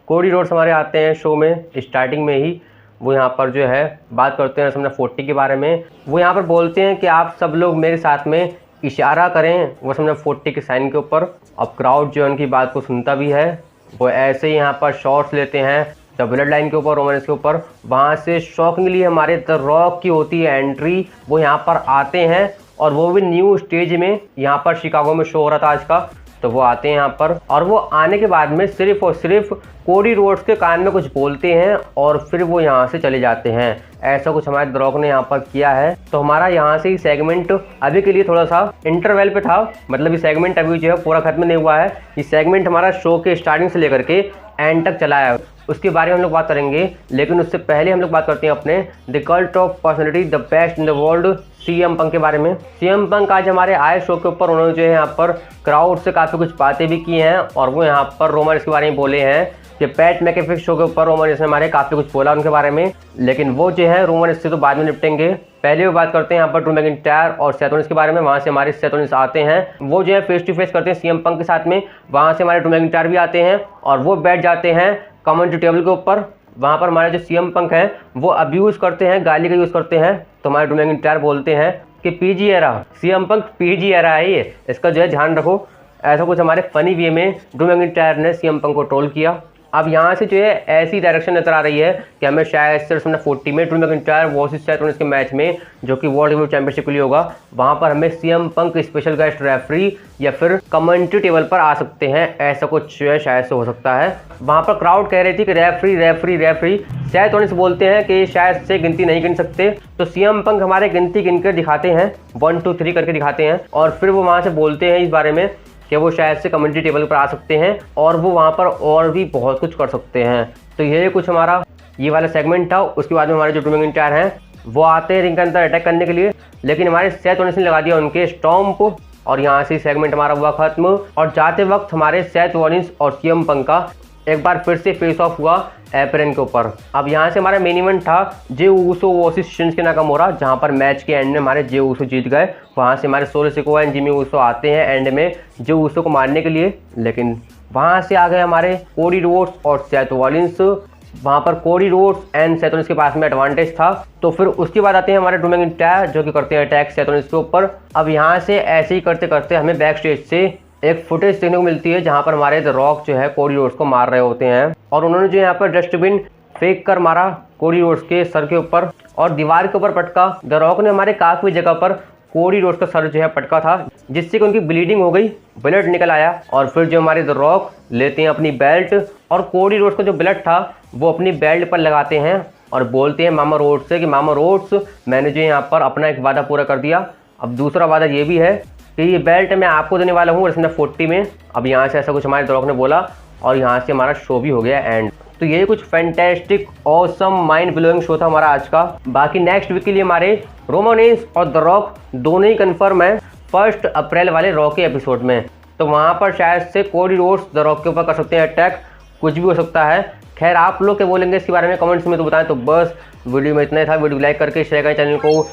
Cody Rhodes हमारे आते हैं शो में स्टार्टिंग में ही। वो यहाँ पर जो है बात करते हैं WrestleMania 40 के बारे में। वो यहाँ पर बोलते हैं कि आप सब लोग मेरे साथ में इशारा करें WrestleMania 40 के साइन के ऊपर। अब क्राउड जो है उनकी बात को सुनता भी है। वो ऐसे ही यहाँ पर शॉट्स लेते हैं द ब्लड लाइन के ऊपर, रोमन रेंस के ऊपर। वहाँ से शॉकिंगली हमारे द रॉक की होती है एंट्री। वो यहाँ पर आते हैं और वो भी न्यू स्टेज में, यहाँ पर शिकागो में शो हो रहा था आज का, तो वो आते हैं यहाँ पर। और वो आने के बाद में सिर्फ और सिर्फ कोडी रोड्स के कान में कुछ बोलते हैं और फिर वो यहाँ से चले जाते हैं। ऐसा कुछ हमारे द रॉक ने यहाँ पर किया है। तो हमारा यहाँ से ही सेगमेंट अभी के लिए थोड़ा सा इंटरवल पे था, मतलब ये सेगमेंट अभी जो है पूरा खत्म नहीं हुआ है। ये सेगमेंट हमारा शो के स्टार्टिंग से लेकर के एंड तक चला है, उसके बारे में हम लोग बात करेंगे। लेकिन उससे पहले हम लोग बात करते हैं अपने the cult of personality the best in the world CM पंक के बारे में। CM पंक आज हमारे आए शो के ऊपर उन्होंने जो है यहाँ पर क्राउड से काफ़ी कुछ बातें भी की हैं और वो यहाँ पर रोमन रेंस के बारे में बोले हैं कि पैट मैकेफी शो के ऊपर रोमन रेंस ने हमारे काफ़ी कुछ बोला उनके बारे में। लेकिन वो जो है रोमन रेंस से तो बाद में निपटेंगे। पहले वो बात करते हैं यहाँ पर ड्रू मैकिंटायर और सेथ रॉलिंस के बारे में। वहाँ से हमारे सेथ रॉलिंस आते हैं, वो जो है फेस टू फेस करते हैं CM पंक के साथ में। वहाँ से हमारे ड्रू मैकिंटायर भी आते हैं और वो बैठ जाते हैं कमेंट्री टेबल के ऊपर। वहाँ पर हमारे जो CM पंक हैं वो अब्यूज़ करते हैं, गाली का यूज़ करते हैं। तो हमारे ड्रू मैकिंटायर बोलते हैं कि PG एरा, CM पंक PG एरा है ये, इसका जो है ध्यान रखो। ऐसा कुछ हमारे फनी वे में ड्रू मैकिंटायर ने CM पंक को ट्रोल किया। अब यहाँ से जो है ऐसी डायरेक्शन नजर आ रही है कि हमें शायद से WrestleMania 40 में Drew McIntyre versus Seth Rollins के मैच में, जो कि वर्ल्ड हेवीवेट चैंपियनशिप के लिए होगा, वहाँ पर हमें CM पंक स्पेशल गेस्ट रेफरी या फिर कमेंट्री टेबल पर आ सकते हैं। ऐसा कुछ जो है शायद से हो सकता है। वहाँ पर क्राउड कह रही थी कि referee referee referee. Seth Rollins बोलते हैं कि शायद से गिनती नहीं गिन सकते। तो CM पंक हमारे गिनती गिनकर दिखाते हैं, 1 2 3 करके दिखाते हैं और फिर वो वहाँ से बोलते हैं इस बारे में कि वो शायद से कमेंट्री टेबल पर आ सकते हैं और वो वहाँ पर और भी बहुत कुछ कर सकते हैं। तो ये कुछ हमारा ये वाला सेगमेंट था। उसके बाद में हमारे जो ड्रू मैकिंटायर हैं वो आते हैं रिंग के अंदर अटैक करने के लिए, लेकिन हमारे सेथ रॉलिंस ने लगा दिया उनके स्टॉम्प और यहाँ से सेगमेंट हमारा हुआ खत्म। और जाते वक्त हमारे सेथ रॉलिंस और CM पंक का एक बार फिर से फेस ऑफ हुआ एप्रन के ऊपर। अब यहाँ से हमारा मेन इवेंट था Jey Uso versus Shinsuke Nakamura, जहाँ पर मैच के एंड में हमारे जे ऊसो जीत गए। वहाँ से हमारे solo Sikoa and Jimmy Uso आते हैं एंड में जे ऊसो को मारने के लिए, लेकिन वहाँ से आ गए हमारे कोडी रोड्स और सेथ रॉलिंस। वहाँ पर Cody Rhodes and Seth Rollins के पास में एडवांटेज था। तो फिर उसके बाद आते हैं हमारे ड्रू मैकिंटायर जो कि करते हैं अटैक सेथ रॉलिंस के ऊपर। अब यहाँ से ऐसे ही करते करते हमें बैक स्टेज से एक फुटेज देखने को मिलती है जहाँ पर हमारे द रॉक जो है कोडी रोड्स को मार रहे होते हैं और उन्होंने जो यहाँ पर डस्टबिन फेंक कर मारा कोडी रोड्स के सर के ऊपर और दीवार के ऊपर पटका। द रॉक ने हमारे काफ़ी जगह पर कोडी रोड्स का सर जो है पटका था, जिससे कि उनकी ब्लीडिंग हो गई, ब्लड निकल आया। और फिर जो हमारे द रॉक लेते हैं अपनी बेल्ट और कोडी रोड्स का जो ब्लड था वो अपनी बेल्ट पर लगाते हैं और बोलते हैं मामा रोड्स से कि मामा रोड्स, मैंने जो यहाँ पर अपना एक वादा पूरा कर दिया। अब दूसरा वादा ये भी है कि ये बेल्ट मैं आपको देने वाला हूँ WrestleMania 40 में। अब यहाँ से ऐसा कुछ हमारे द रॉक ने बोला और यहाँ से हमारा शो भी हो गया एंड। तो ये कुछ fantastic awesome mind blowing show था हमारा आज का। बाकी नेक्स्ट वीक के लिए हमारे रोमन रेंस और द रॉक दोनों ही कंफर्म है 1 अप्रैल वाले रॉ के एपिसोड में। तो वहाँ पर शायद से कोडी रोड्स द रॉक के ऊपर कर सकते हैं अटैक, कुछ भी हो सकता है। खैर आप लोग क्या बोलेंगे इसके बारे में कमेंट्स में तो बताएं। तो बस वीडियो में इतना ही था। वीडियो लाइक करके शेयर करें, चैनल को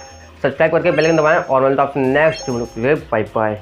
सब्सक्राइब करके बेल आइकन दबाएं और मिलता हूं आपसे नेक्स्ट वीडियो। Bye bye.